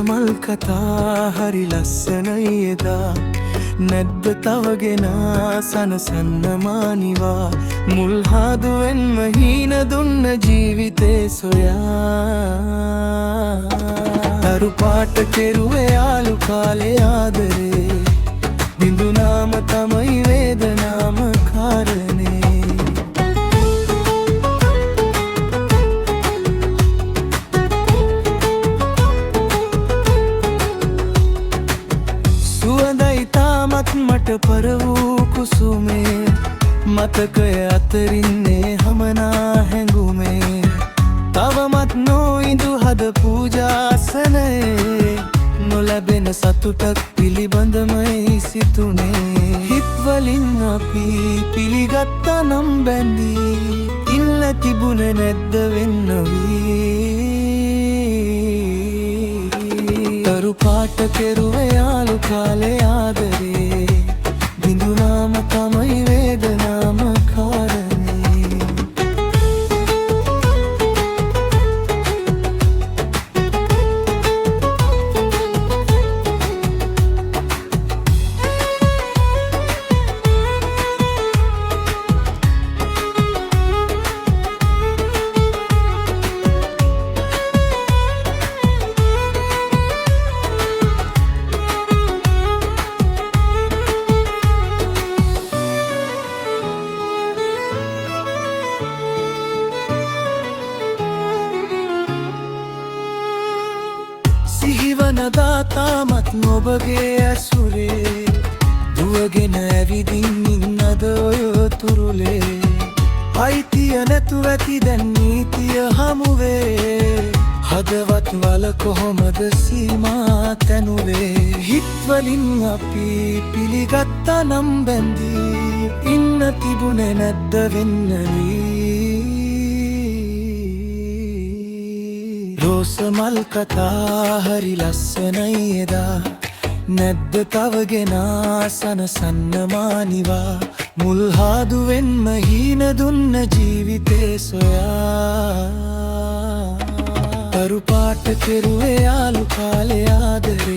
රෝසමල් කතා හරි ලස්සනයි එදා නැද්ද තවගෙන සනසන්න මානිවා මුල් හාදුවෙන්ම හීන දුන්න ජීවිතේ සොයා දරු පාට කෙරුවේ යාළු කාලේ ආදරේ බිඳුනාම තමයි වේදනාම කාරණේ මට පර වූ කුසුමේ මතකය අතරින්නේ හමනා හැඟුමේ තවමත් නොඉඳු හද පූජාසනයේ නොලැබෙන සතුටක් පිළිබඳමයි සිතුනේ හිත්වලින් අපි පිළිගත්තා නම් බැඳී ඉල්ල තිබුණ නැද්ද වෙන්න වී තරු පාට කෙරුවේ යාළු කාලේ ආදරේ බිඳුනාම තමයි වේදනාම කාරණේ සිහිවනදාතාමත් නොබගේ ඇසුරේ දුවගෙන ඇවිදින් ඉන්නද ඔය තුරුලේ අයිතිය නැතුව ඇති දැන් නීතිය හමුවේ හදවත් වල කොහොමද සීමා තැනුවේ හිත්වලින් අපි පිළිගත්තා නම් බැඳී ඉන්න තිබුණේ නැද්ද වෙන්න රෝසමල් කතා හරි ලස්සනයි එදා නැද්ද තවගෙන සනසන්න මානිවා මුල් හාදුවෙන්ම හීන දුන්න ජීවිතේ සොයා තරු පාට කෙරුවේ යාළු කාලේ ආදරේ